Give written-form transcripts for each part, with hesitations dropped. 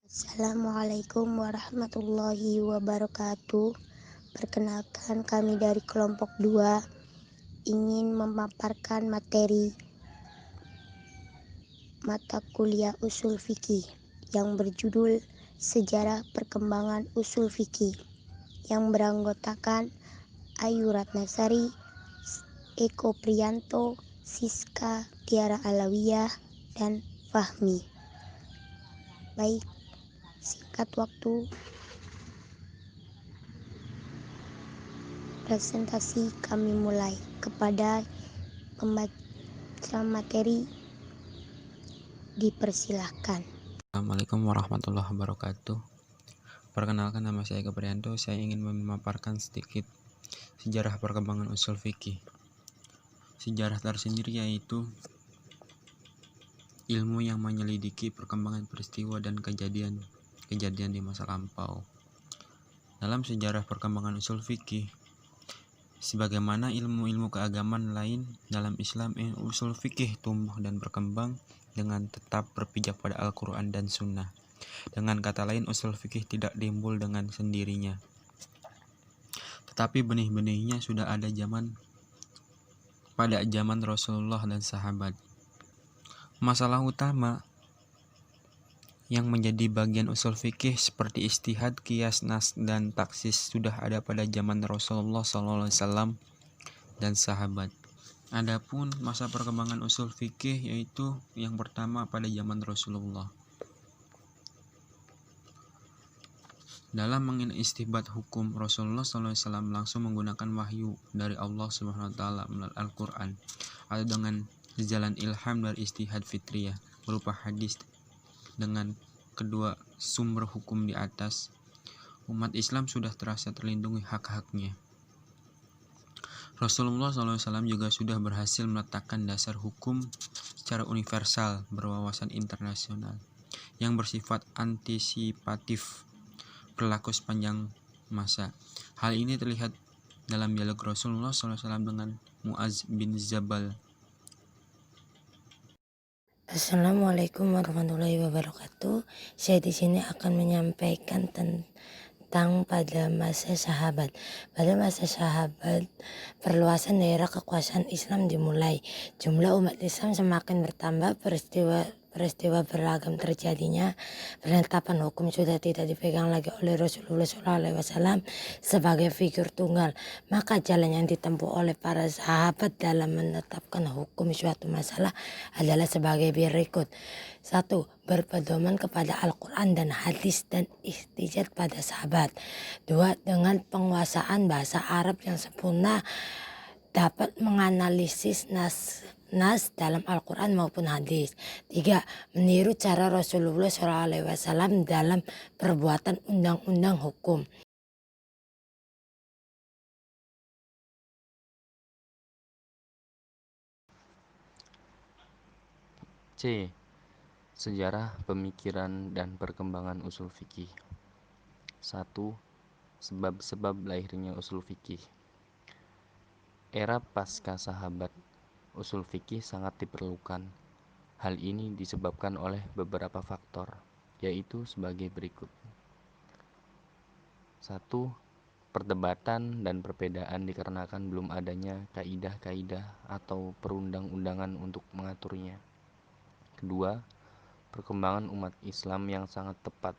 Assalamualaikum warahmatullahi wabarakatuh. Perkenalkan, kami dari kelompok 2 ingin memaparkan materi mata kuliah usul fikih yang berjudul Sejarah Perkembangan Usul Fikih yang beranggotakan Ayu Ratnasari, Eko Priyanto, Siska, Tiara Alawiyah, dan Fahmi. Baik, singkat waktu presentasi kami mulai. Kepada pembaca materi dipersilahkan. Assalamualaikum warahmatullahi wabarakatuh. Perkenalkan, nama saya Eko Priyanto. Saya ingin memaparkan sedikit sejarah perkembangan usul fikih. Sejarah tersendiri yaitu ilmu yang menyelidiki perkembangan peristiwa dan kejadian di masa lampau. Dalam sejarah perkembangan usul fikih, sebagaimana ilmu-ilmu keagamaan lain dalam Islam, usul fikih tumbuh dan berkembang dengan tetap berpijak pada Al-Quran dan Sunnah. Dengan kata lain, usul fikih tidak timbul dengan sendirinya, tetapi benih-benihnya sudah ada pada zaman Rasulullah dan sahabat. Masalah utama yang menjadi bagian usul fikih seperti ijtihad, qiyas, nas, dan taksis sudah ada pada zaman Rasulullah SAW dan sahabat. Adapun masa perkembangan usul fikih yaitu yang pertama pada zaman Rasulullah. Dalam mengistinbat hukum, Rasulullah SAW langsung menggunakan wahyu dari Allah SWT melalui Al-Quran atau dengan jalan ilham dari ijtihad fitriyah berupa hadis. Dengan kedua sumber hukum di atas, umat Islam sudah terasa terlindungi hak-haknya. Rasulullah SAW juga sudah berhasil meletakkan dasar hukum secara universal berwawasan internasional yang bersifat antisipatif berlaku sepanjang masa. Hal ini terlihat dalam dialog Rasulullah SAW dengan Mu'adz bin Jabal. Assalamualaikum warahmatullahi wabarakatuh. Saya di sini akan menyampaikan tentang pada masa sahabat. Pada masa sahabat, perluasan daerah kekuasaan Islam dimulai. Jumlah umat Islam semakin bertambah, peristiwa beragam terjadinya. Penetapan hukum sudah tidak dipegang lagi oleh Rasulullah SAW sebagai figur tunggal. Maka jalan yang ditempuh oleh para sahabat dalam menetapkan hukum suatu masalah adalah sebagai berikut. 1. Berpedoman kepada Al-Quran dan hadis dan istijad pada sahabat. 2. Dengan penguasaan bahasa Arab yang sempurna dapat menganalisis nas dalam Al-Quran maupun hadis. 3. Meniru cara Rasulullah SAW dalam perbuatan undang-undang hukum. C. Sejarah pemikiran dan perkembangan usul fikih. 1. Sebab-sebab lahirnya usul fikih. Era pasca sahabat, usul fikih sangat diperlukan. Hal ini disebabkan oleh beberapa faktor, yaitu sebagai berikut. 1. Perdebatan dan perbedaan dikarenakan belum adanya kaidah-kaidah atau perundang-undangan untuk mengaturnya. Kedua, perkembangan umat Islam yang sangat tepat.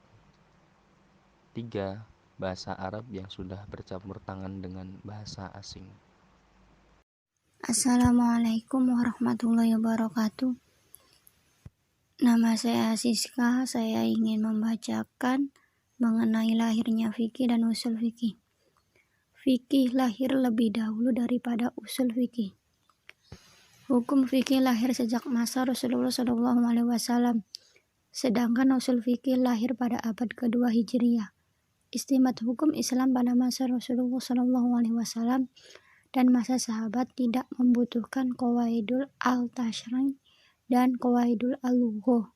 3. Bahasa Arab yang sudah bercampur tangan dengan bahasa asing. Assalamualaikum warahmatullahi wabarakatuh. Nama saya Siska. Saya ingin membacakan mengenai lahirnya fikih dan usul fikih. Fikih lahir lebih dahulu daripada usul fikih. Hukum fikih lahir sejak masa Rasulullah SAW, sedangkan usul fikih lahir pada abad kedua Hijriyah. Istinbat hukum Islam pada masa Rasulullah SAW dan masa sahabat tidak membutuhkan qawaidul al-tashri' dan qawaidul al-lughah.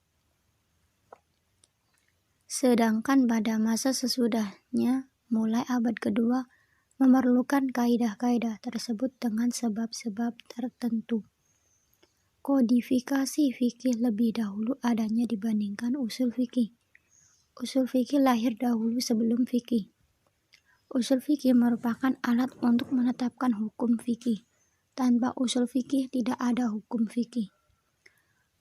Sedangkan pada masa sesudahnya, mulai abad kedua, memerlukan kaidah-kaidah tersebut dengan sebab-sebab tertentu. Kodifikasi fikih lebih dahulu adanya dibandingkan usul fikih. Usul fikih lahir dahulu sebelum fikih. Usul fikih merupakan alat untuk menetapkan hukum fikih. Tanpa usul fikih tidak ada hukum fikih.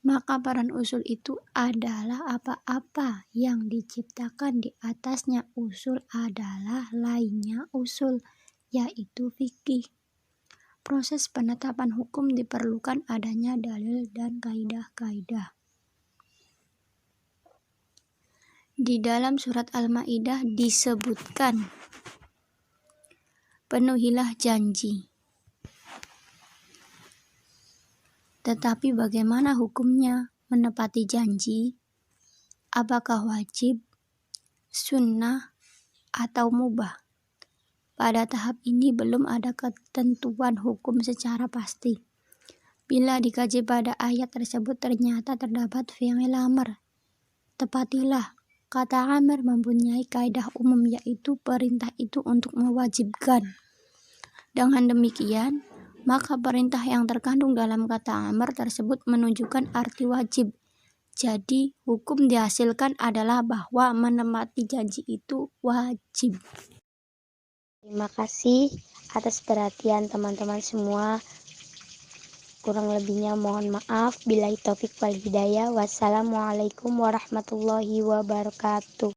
Maka peran usul itu adalah apa-apa yang diciptakan di atasnya usul adalah lainnya usul, yaitu fikih. Proses penetapan hukum diperlukan adanya dalil dan kaidah-kaidah. Di dalam surat Al-Maidah disebutkan, penuhilah janji. Tetapi bagaimana hukumnya menepati janji? Apakah wajib, sunnah, atau mubah? Pada tahap ini belum ada ketentuan hukum secara pasti. Bila dikaji pada ayat tersebut ternyata terdapat fi'il amr, tepatilah. Kata amr mempunyai kaidah umum, yaitu perintah itu untuk mewajibkan. Dengan demikian, maka perintah yang terkandung dalam kata amr tersebut menunjukkan arti wajib. Jadi, hukum dihasilkan adalah bahwa menepati janji itu wajib. Terima kasih atas perhatian teman-teman semua. Kurang lebihnya mohon maaf. Billahi taufik wal hidayah. Wassalamualaikum warahmatullahi wabarakatuh.